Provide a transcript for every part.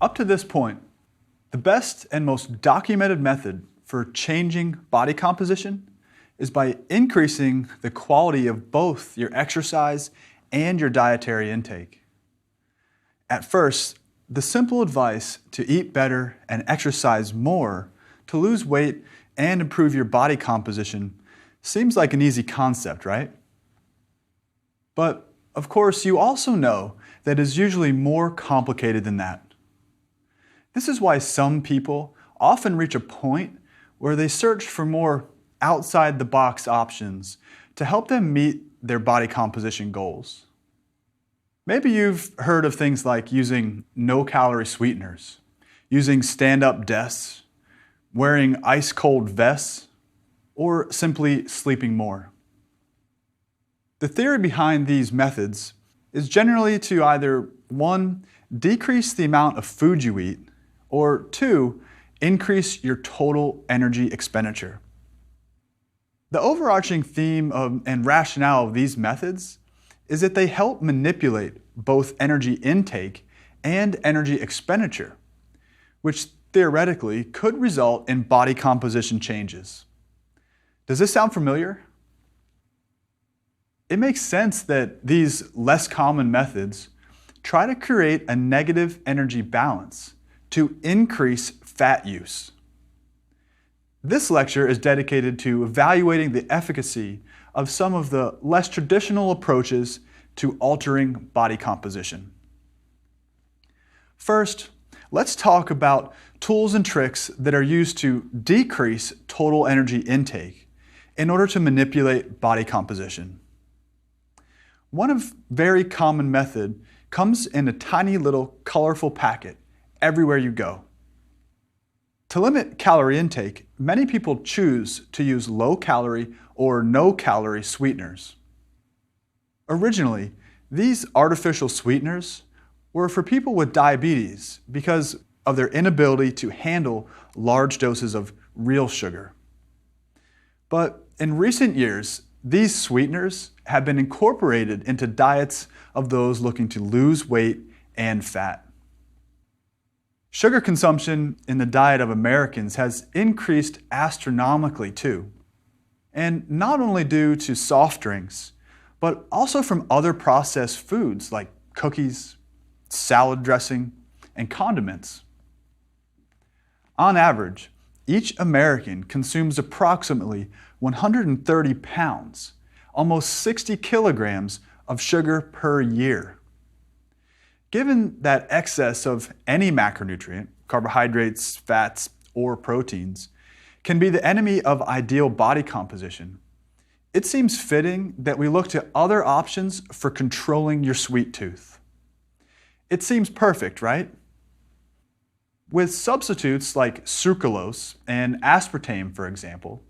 Up to this point, the best and most documented method for changing body composition is by increasing the quality of both your exercise and your dietary intake. At first, the simple advice to eat better and exercise more to lose weight and improve your body composition seems like an easy concept, right? But of course, you also know that it is usually more complicated than that. This is why some people often reach a point where they search for more outside-the-box options to help them meet their body composition goals. Maybe you've heard of things like using no-calorie sweeteners, using stand-up desks, wearing ice-cold vests, or simply sleeping more. The theory behind these methods is generally to either 1, decrease the amount of food you eat, or 2, increase your total energy expenditure. The overarching theme and rationale of these methods is that they help manipulate both energy intake and energy expenditure, which theoretically could result in body composition changes. Does this sound familiar? It makes sense that these less common methods try to create a negative energy balance to increase fat use. This lecture is dedicated to evaluating the efficacy of some of the less traditional approaches to altering body composition. First, let's talk about tools and tricks that are used to decrease total energy intake in order to manipulate body composition. One very common method comes in a tiny little colorful packet everywhere you go. To limit calorie intake, many people choose to use low-calorie or no-calorie sweeteners. Originally, these artificial sweeteners were for people with diabetes because of their inability to handle large doses of real sugar. But in recent years, these sweeteners have been incorporated into diets of those looking to lose weight and fat. Sugar consumption in the diet of Americans has increased astronomically too, and not only due to soft drinks, but also from other processed foods like cookies, salad dressing, and condiments. On average, each American consumes approximately 130 pounds, almost 60 kilograms of sugar per year. Given that excess of any macronutrient, carbohydrates, fats, or proteins, can be the enemy of ideal body composition, it seems fitting that we look to other options for controlling your sweet tooth. It seems perfect, right? With substitutes like sucralose and aspartame, for example,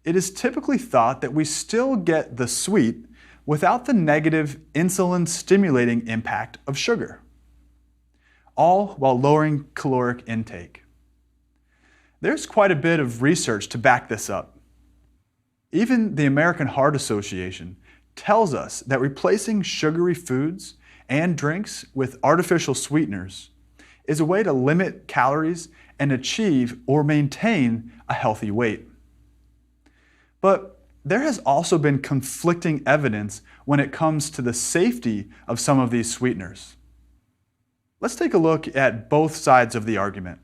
it is typically thought that we still get the sweet without the negative insulin-stimulating impact of sugar, all while lowering caloric intake. There's quite a bit of research to back this up. Even the American Heart Association tells us that replacing sugary foods and drinks with artificial sweeteners is a way to limit calories and achieve or maintain a healthy weight. But there has also been conflicting evidence when it comes to the safety of some of these sweeteners. Let's take a look at both sides of the argument.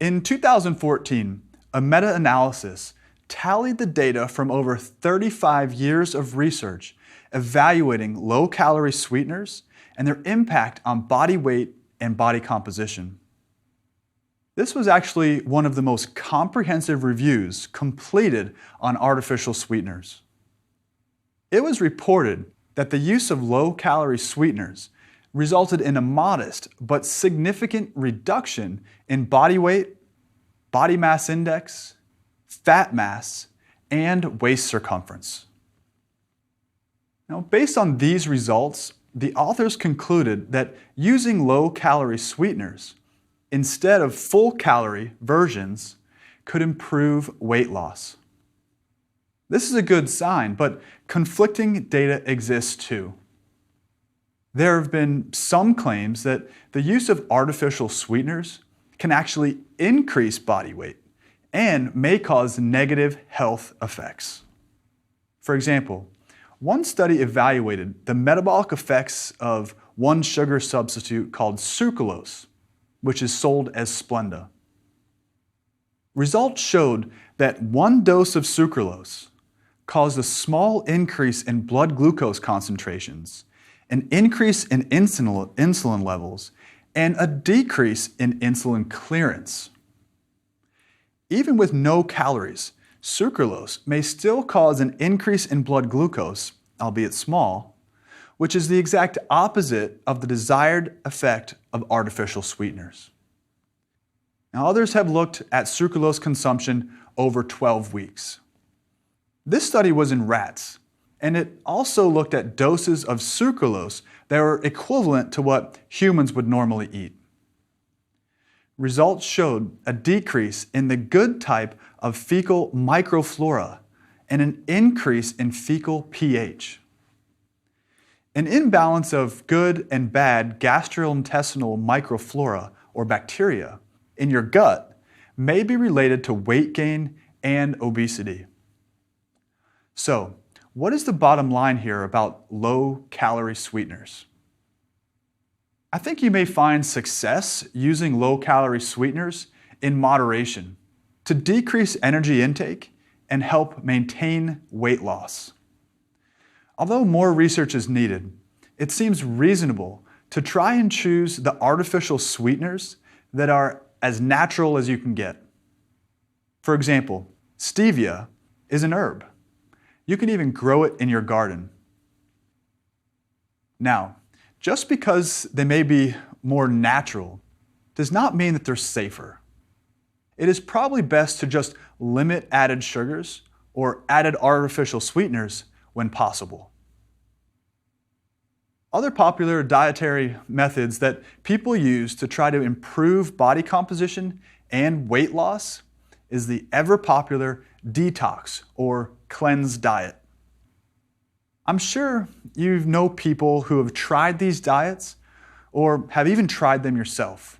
In 2014, a meta-analysis tallied the data from over 35 years of research evaluating low-calorie sweeteners and their impact on body weight and body composition. This was actually one of the most comprehensive reviews completed on artificial sweeteners. It was reported that the use of low-calorie sweeteners resulted in a modest but significant reduction in body weight, body mass index, fat mass, and waist circumference. Now, based on these results, the authors concluded that using low-calorie sweeteners instead of full-calorie versions could improve weight loss. This is a good sign, but conflicting data exists too. There have been some claims that the use of artificial sweeteners can actually increase body weight and may cause negative health effects. For example, one study evaluated the metabolic effects of one sugar substitute called sucralose, which is sold as Splenda. Results showed that one dose of sucralose caused a small increase in blood glucose concentrations, an increase in insulin levels, and a decrease in insulin clearance. Even with no calories, sucralose may still cause an increase in blood glucose, albeit small, which is the exact opposite of the desired effect of artificial sweeteners. Now, others have looked at sucralose consumption over 12 weeks. This study was in rats, and it also looked at doses of sucralose that were equivalent to what humans would normally eat. Results showed a decrease in the good type of fecal microflora and an increase in fecal pH. An imbalance of good and bad gastrointestinal microflora or bacteria in your gut may be related to weight gain and obesity. So, what is the bottom line here about low-calorie sweeteners? I think you may find success using low-calorie sweeteners in moderation to decrease energy intake and help maintain weight loss. Although more research is needed, it seems reasonable to try and choose the artificial sweeteners that are as natural as you can get. For example, stevia is an herb. You can even grow it in your garden. Now, just because they may be more natural does not mean that they're safer. It is probably best to just limit added sugars or added artificial sweeteners when possible. Other popular dietary methods that people use to try to improve body composition and weight loss is the ever-popular detox or cleanse diet. I'm sure you know people who have tried these diets or have even tried them yourself.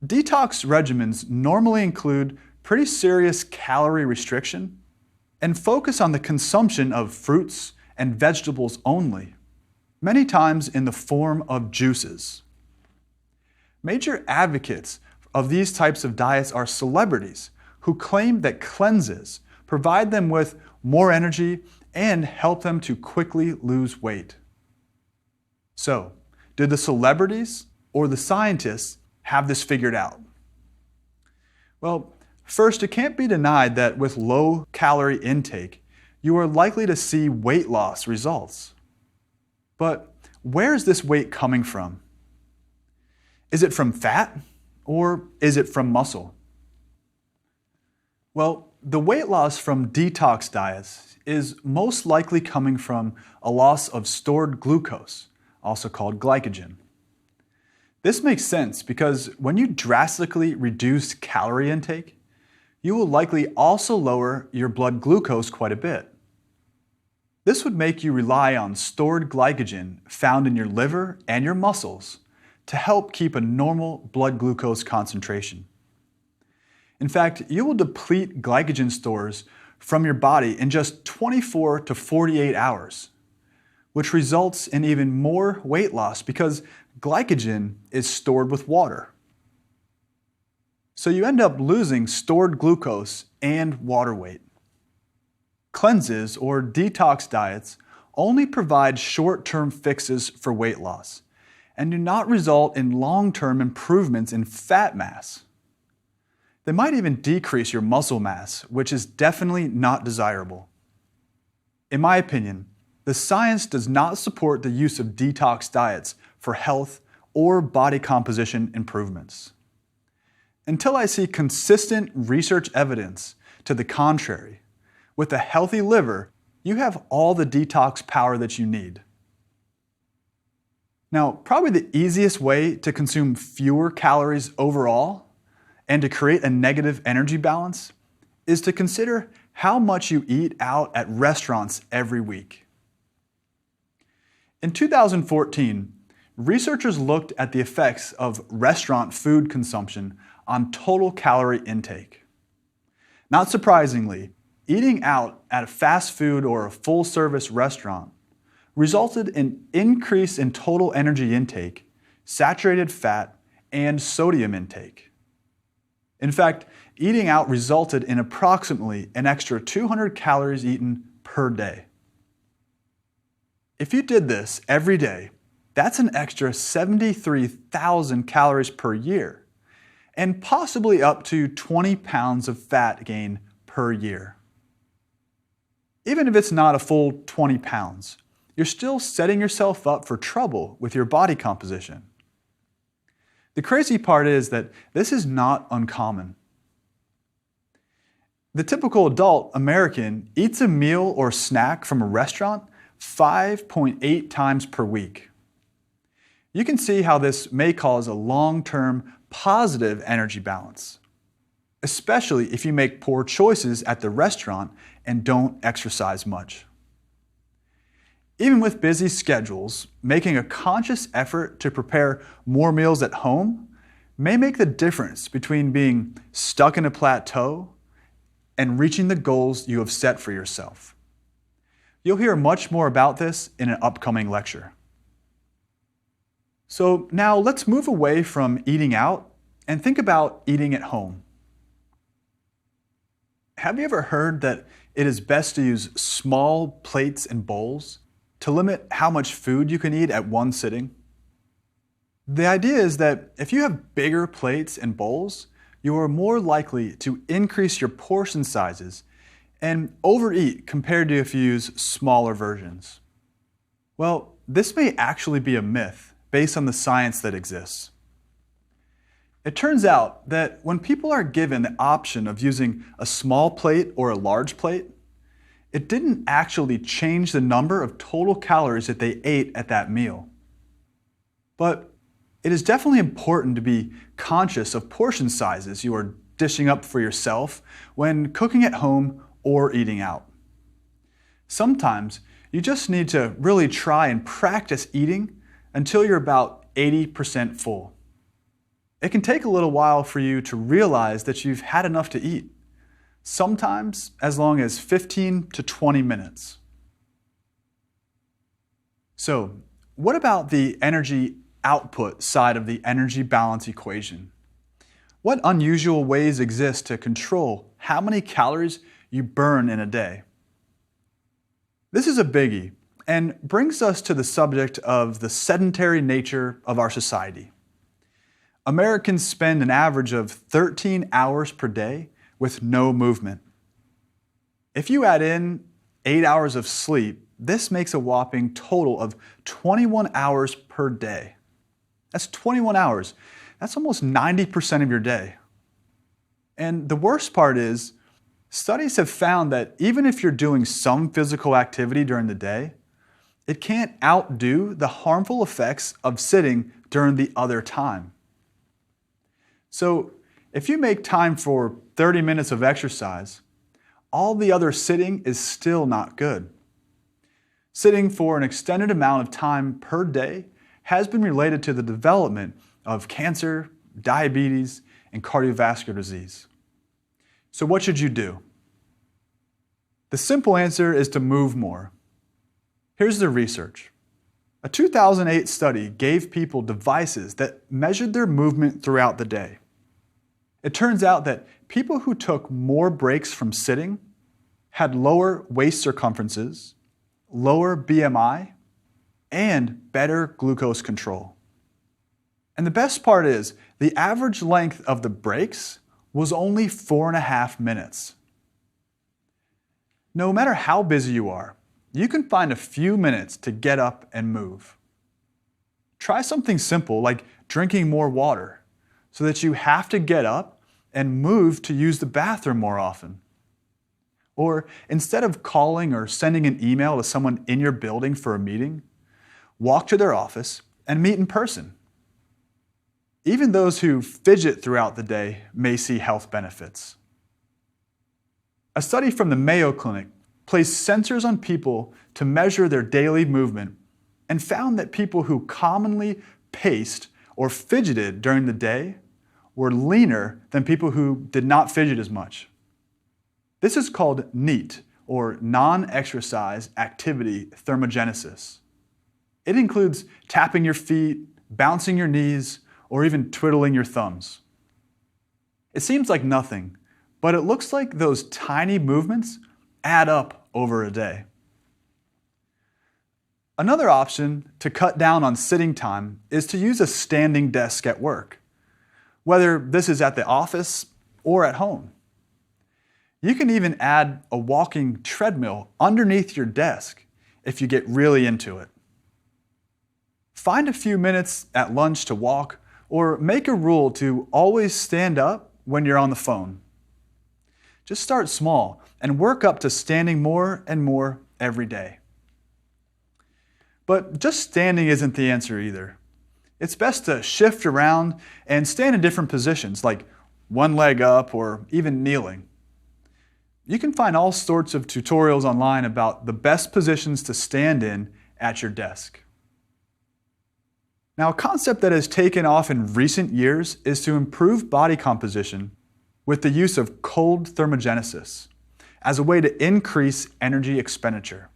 Detox regimens normally include pretty serious calorie restriction and focus on the consumption of fruits and vegetables only, many times in the form of juices. Major advocates of these types of diets are celebrities who claim that cleanses provide them with more energy and help them to quickly lose weight. So, did the celebrities or the scientists have this figured out? Well, first, it can't be denied that with low calorie intake, you are likely to see weight loss results. But where is this weight coming from? Is it from fat or is it from muscle? Well, the weight loss from detox diets is most likely coming from a loss of stored glucose, also called glycogen. This makes sense because when you drastically reduce calorie intake, you will likely also lower your blood glucose quite a bit. This would make you rely on stored glycogen found in your liver and your muscles to help keep a normal blood glucose concentration. In fact, you will deplete glycogen stores from your body in just 24 to 48 hours, which results in even more weight loss because glycogen is stored with water. So you end up losing stored glucose and water weight. Cleanses or detox diets only provide short-term fixes for weight loss and do not result in long-term improvements in fat mass. They might even decrease your muscle mass, which is definitely not desirable. In my opinion, the science does not support the use of detox diets for health or body composition improvements. Until I see consistent research evidence to the contrary, with a healthy liver, you have all the detox power that you need. Now, probably the easiest way to consume fewer calories overall and to create a negative energy balance is to consider how much you eat out at restaurants every week. In 2014, researchers looked at the effects of restaurant food consumption on total calorie intake. Not surprisingly, eating out at a fast food or a full-service restaurant resulted in increase in total energy intake, saturated fat, and sodium intake. In fact, eating out resulted in approximately an extra 200 calories eaten per day. If you did this every day, that's an extra 73,000 calories per year, and possibly up to 20 pounds of fat gain per year. Even if it's not a full 20 pounds, you're still setting yourself up for trouble with your body composition. The crazy part is that this is not uncommon. The typical adult American eats a meal or snack from a restaurant 5.8 times per week. You can see how this may cause a long-term positive energy balance, especially if you make poor choices at the restaurant and don't exercise much. Even with busy schedules, making a conscious effort to prepare more meals at home may make the difference between being stuck in a plateau and reaching the goals you have set for yourself. You'll hear much more about this in an upcoming lecture. So now let's move away from eating out and think about eating at home. Have you ever heard that it is best to use small plates and bowls to limit how much food you can eat at one sitting? The idea is that if you have bigger plates and bowls, you are more likely to increase your portion sizes and overeat compared to if you use smaller versions. Well, this may actually be a myth based on the science that exists. It turns out that when people are given the option of using a small plate or a large plate, it didn't actually change the number of total calories that they ate at that meal. But it is definitely important to be conscious of portion sizes you are dishing up for yourself when cooking at home or eating out. Sometimes you just need to really try and practice eating until you're about 80% full. It can take a little while for you to realize that you've had enough to eat, sometimes as long as 15 to 20 minutes. So, what about the energy output side of the energy balance equation? What unusual ways exist to control how many calories you burn in a day? This is a biggie and brings us to the subject of the sedentary nature of our society. Americans spend an average of 13 hours per day with no movement. If you add in 8 hours of sleep, this makes a whopping total of 21 hours per day. That's 21 hours. That's almost 90% of your day. And the worst part is, studies have found that even if you're doing some physical activity during the day, it can't outdo the harmful effects of sitting during the other time. So, if you make time for 30 minutes of exercise, all the other sitting is still not good. Sitting for an extended amount of time per day has been related to the development of cancer, diabetes, and cardiovascular disease. So what should you do? The simple answer is to move more. Here's the research. A 2008 study gave people devices that measured their movement throughout the day. It turns out that people who took more breaks from sitting had lower waist circumferences, lower BMI, and better glucose control. And the best part is, the average length of the breaks was only 4.5 minutes. No matter how busy you are, you can find a few minutes to get up and move. Try something simple like drinking more water so that you have to get up and move to use the bathroom more often. Or instead of calling or sending an email to someone in your building for a meeting, walk to their office and meet in person. Even those who fidget throughout the day may see health benefits. A study from the Mayo Clinic placed sensors on people to measure their daily movement and found that people who commonly paced or fidgeted during the day were leaner than people who did not fidget as much. This is called NEAT, or non-exercise activity thermogenesis. It includes tapping your feet, bouncing your knees, or even twiddling your thumbs. It seems like nothing, but it looks like those tiny movements add up over a day. Another option to cut down on sitting time is to use a standing desk at work, whether this is at the office or at home. You can even add a walking treadmill underneath your desk if you get really into it. Find a few minutes at lunch to walk, or make a rule to always stand up when you're on the phone. Just start small and work up to standing more and more every day. But just standing isn't the answer either. It's best to shift around and stand in different positions, like one leg up or even kneeling. You can find all sorts of tutorials online about the best positions to stand in at your desk. Now, a concept that has taken off in recent years is to improve body composition with the use of cold thermogenesis as a way to increase energy expenditure.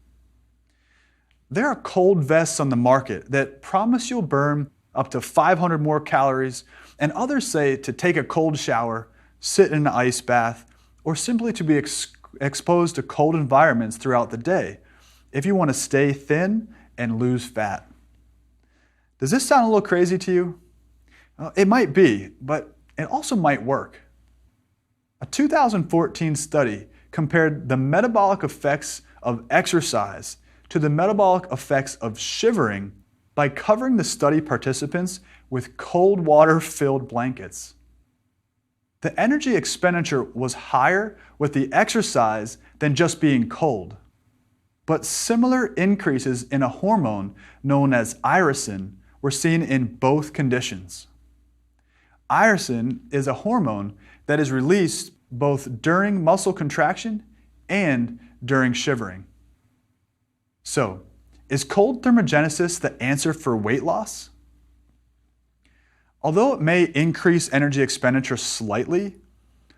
There are cold vests on the market that promise you'll burn up to 500 more calories, and others say to take a cold shower, sit in an ice bath, or simply to be exposed to cold environments throughout the day if you want to stay thin and lose fat. Does this sound a little crazy to you? It might be, but it also might work. A 2014 study compared the metabolic effects of exercise to the metabolic effects of shivering by covering the study participants with cold water-filled blankets. The energy expenditure was higher with the exercise than just being cold, but similar increases in a hormone known as irisin were seen in both conditions. Irisin is a hormone that is released both during muscle contraction and during shivering. So, is cold thermogenesis the answer for weight loss? Although it may increase energy expenditure slightly,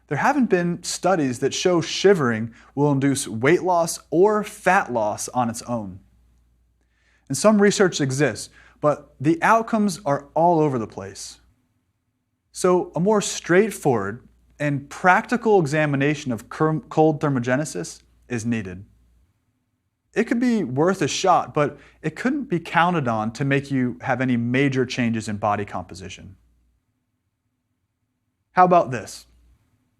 there haven't been studies that show shivering will induce weight loss or fat loss on its own. And some research exists, but the outcomes are all over the place. So a more straightforward and practical examination of cold thermogenesis is needed. It could be worth a shot, but it couldn't be counted on to make you have any major changes in body composition. How about this?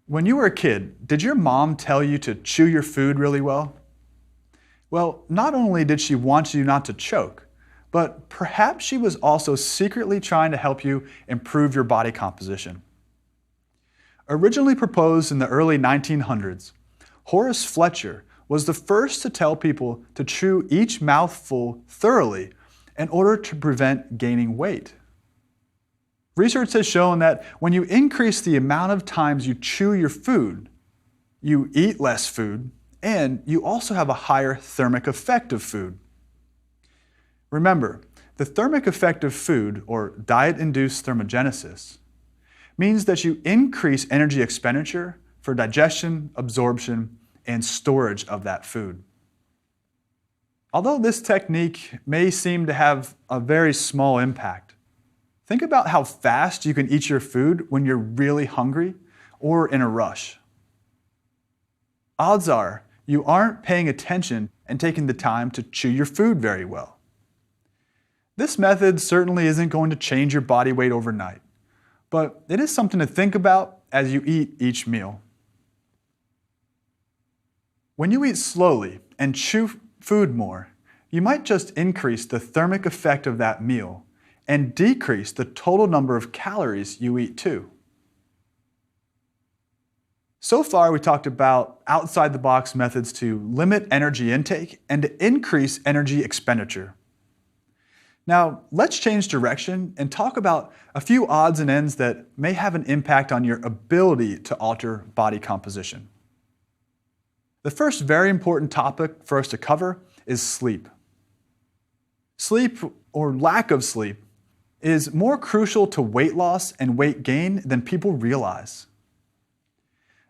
When you were a kid, did your mom tell you to chew your food really well? Well, not only did she want you not to choke, but perhaps she was also secretly trying to help you improve your body composition. Originally proposed in the early 1900s, Horace Fletcher was the first to tell people to chew each mouthful thoroughly in order to prevent gaining weight. Research has shown that when you increase the amount of times you chew your food, you eat less food, and you also have a higher thermic effect of food. Remember, the thermic effect of food, or diet-induced thermogenesis, means that you increase energy expenditure for digestion, absorption, and storage of that food. Although this technique may seem to have a very small impact, think about how fast you can eat your food when you're really hungry or in a rush. Odds are you aren't paying attention and taking the time to chew your food very well. This method certainly isn't going to change your body weight overnight, but it is something to think about as you eat each meal. When you eat slowly and chew food more, you might just increase the thermic effect of that meal and decrease the total number of calories you eat too. So far, we talked about outside-the-box methods to limit energy intake and to increase energy expenditure. Now, let's change direction and talk about a few odds and ends that may have an impact on your ability to alter body composition. The first very important topic for us to cover is sleep. Sleep, or lack of sleep, is more crucial to weight loss and weight gain than people realize.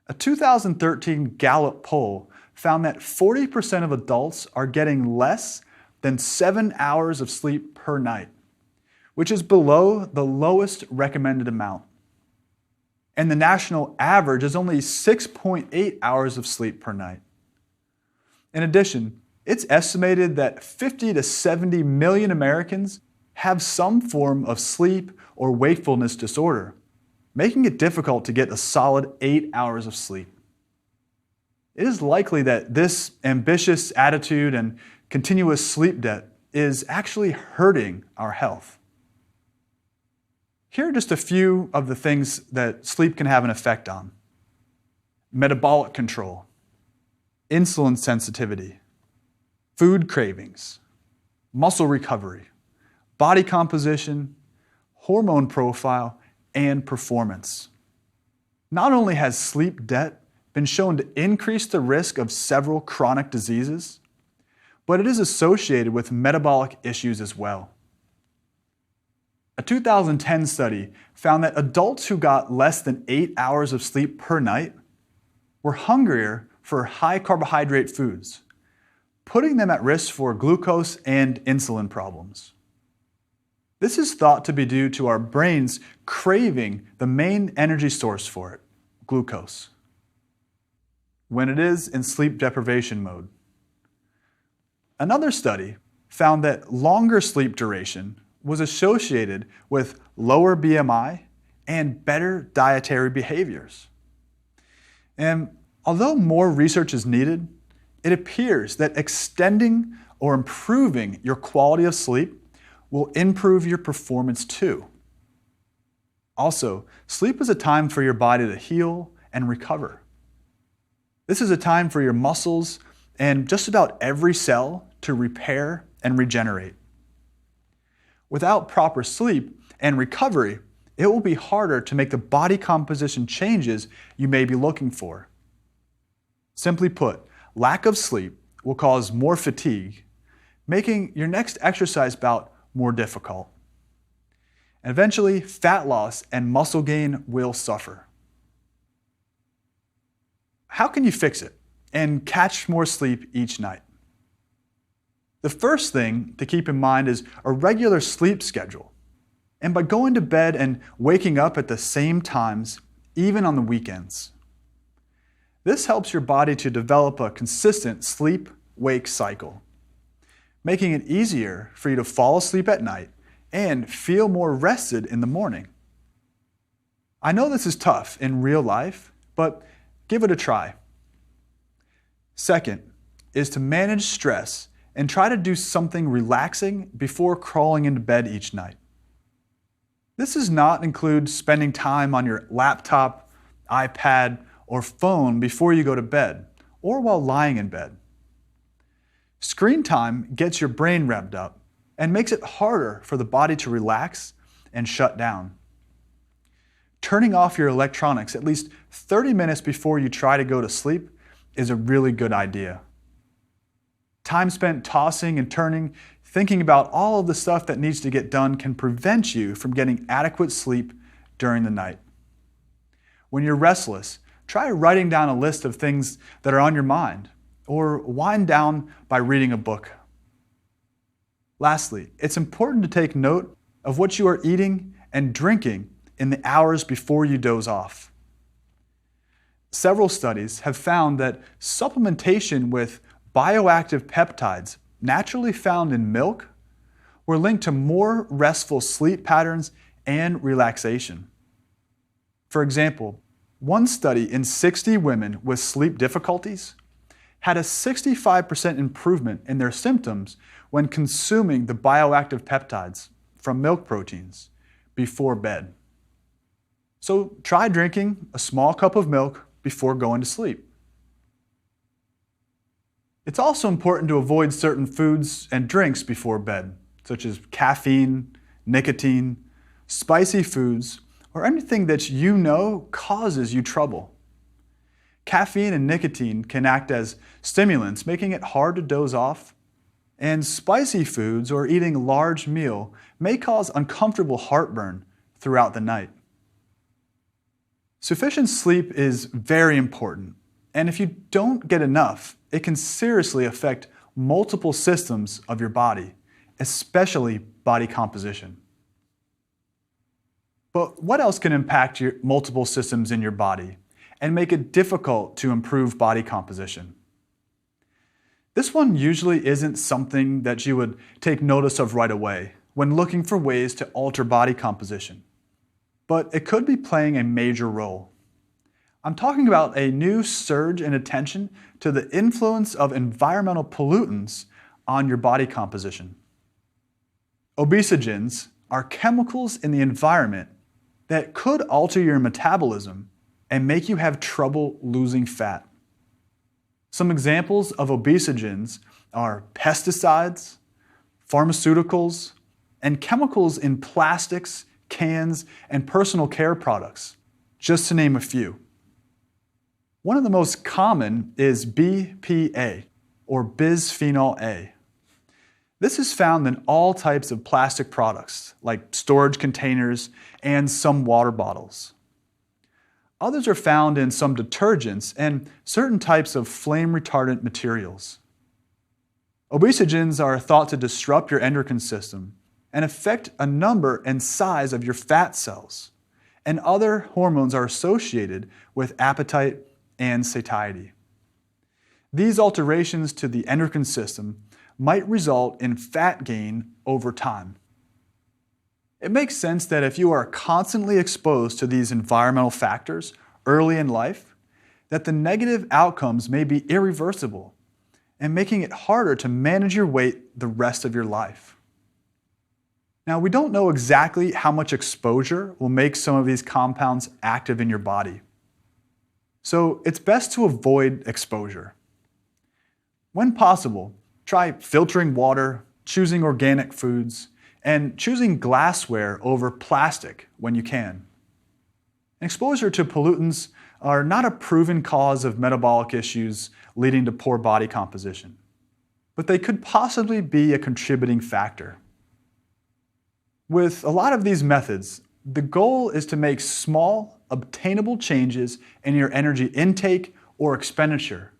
A 2013 Gallup poll found that 40% of adults are getting less than 7 hours of sleep per night, which is below the lowest recommended amount. And the national average is only 6.8 hours of sleep per night. In addition, it's estimated that 50 to 70 million Americans have some form of sleep or wakefulness disorder, making it difficult to get a solid 8 hours of sleep. It is likely that this ambitious attitude and continuous sleep debt is actually hurting our health. Here are just a few of the things that sleep can have an effect on: metabolic control, insulin sensitivity, food cravings, muscle recovery, body composition, hormone profile, and performance. Not only has sleep debt been shown to increase the risk of several chronic diseases, but it is associated with metabolic issues as well. A 2010 study found that adults who got less than 8 hours of sleep per night were hungrier for high carbohydrate foods, putting them at risk for glucose and insulin problems. This is thought to be due to our brains craving the main energy source for it, glucose, when it is in sleep deprivation mode. Another study found that longer sleep duration was associated with lower BMI and better dietary behaviors. And although more research is needed, it appears that extending or improving your quality of sleep will improve your performance too. Also, sleep is a time for your body to heal and recover. This is a time for your muscles and just about every cell to repair and regenerate. Without proper sleep and recovery, it will be harder to make the body composition changes you may be looking for. Simply put, lack of sleep will cause more fatigue, making your next exercise bout more difficult. And eventually, fat loss and muscle gain will suffer. How can you fix it and catch more sleep each night? The first thing to keep in mind is a regular sleep schedule. And by going to bed and waking up at the same times, even on the weekends. This helps your body to develop a consistent sleep-wake cycle, making it easier for you to fall asleep at night and feel more rested in the morning. I know this is tough in real life, but give it a try. Second is to manage stress and try to do something relaxing before crawling into bed each night. This does not include spending time on your laptop, iPad, or phone before you go to bed or while lying in bed. Screen time gets your brain revved up and makes it harder for the body to relax and shut down. Turning off your electronics at least 30 minutes before you try to go to sleep is a really good idea. Time spent tossing and turning, thinking about all of the stuff that needs to get done can prevent you from getting adequate sleep during the night. When you're restless, try writing down a list of things that are on your mind, or wind down by reading a book. Lastly, it's important to take note of what you are eating and drinking in the hours before you doze off. Several studies have found that supplementation with bioactive peptides naturally found in milk were linked to more restful sleep patterns and relaxation. For example, one study in 60 women with sleep difficulties had a 65% improvement in their symptoms when consuming the bioactive peptides from milk proteins before bed. So try drinking a small cup of milk before going to sleep. It's also important to avoid certain foods and drinks before bed, such as caffeine, nicotine, spicy foods, or anything that you know causes you trouble. Caffeine and nicotine can act as stimulants, making it hard to doze off. And spicy foods or eating a large meal may cause uncomfortable heartburn throughout the night. Sufficient sleep is very important, and if you don't get enough, it can seriously affect multiple systems of your body, especially body composition. But what else can impact your multiple systems in your body and make it difficult to improve body composition? This one usually isn't something that you would take notice of right away when looking for ways to alter body composition, but it could be playing a major role. I'm talking about a new surge in attention to the influence of environmental pollutants on your body composition. Obesogens are chemicals in the environment that could alter your metabolism and make you have trouble losing fat. Some examples of obesogens are pesticides, pharmaceuticals, and chemicals in plastics, cans, and personal care products, just to name a few. One of the most common is BPA, or bisphenol A. This is found in all types of plastic products, like storage containers and some water bottles. Others are found in some detergents and certain types of flame retardant materials. Obesogens are thought to disrupt your endocrine system and affect a number and size of your fat cells, and other hormones are associated with appetite and satiety. These alterations to the endocrine system might result in fat gain over time. It makes sense that if you are constantly exposed to these environmental factors early in life, that the negative outcomes may be irreversible and making it harder to manage your weight the rest of your life. Now, we don't know exactly how much exposure will make some of these compounds active in your body. So it's best to avoid exposure. When possible, try filtering water, choosing organic foods, and choosing glassware over plastic when you can. Exposure to pollutants are not a proven cause of metabolic issues leading to poor body composition, but they could possibly be a contributing factor. With a lot of these methods, the goal is to make small, obtainable changes in your energy intake or expenditure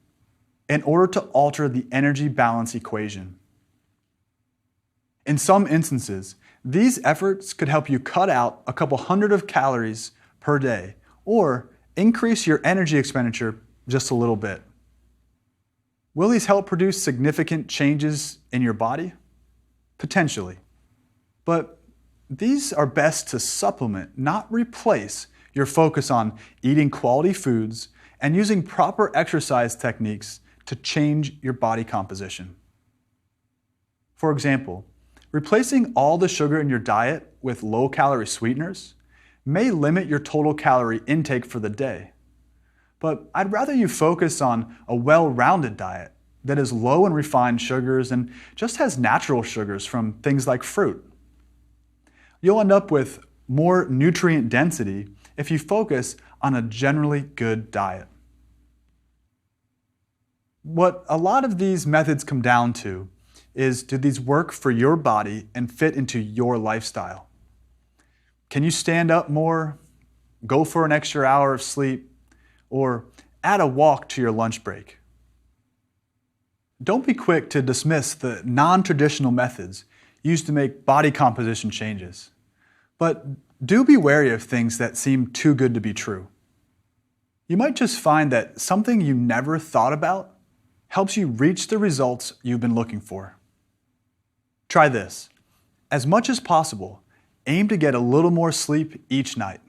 in order to alter the energy balance equation. In some instances, these efforts could help you cut out a couple hundred of calories per day or increase your energy expenditure just a little bit. Will these help produce significant changes in your body? Potentially. But these are best to supplement, not replace, your focus on eating quality foods and using proper exercise techniques to change your body composition. For example, replacing all the sugar in your diet with low-calorie sweeteners may limit your total calorie intake for the day. But I'd rather you focus on a well-rounded diet that is low in refined sugars and just has natural sugars from things like fruit. You'll end up with more nutrient density if you focus on a generally good diet. What a lot of these methods come down to is, do these work for your body and fit into your lifestyle? Can you stand up more, go for an extra hour of sleep, or add a walk to your lunch break? Don't be quick to dismiss the non-traditional methods used to make body composition changes, but do be wary of things that seem too good to be true. You might just find that something you never thought about helps you reach the results you've been looking for. Try this. As much as possible, aim to get a little more sleep each night.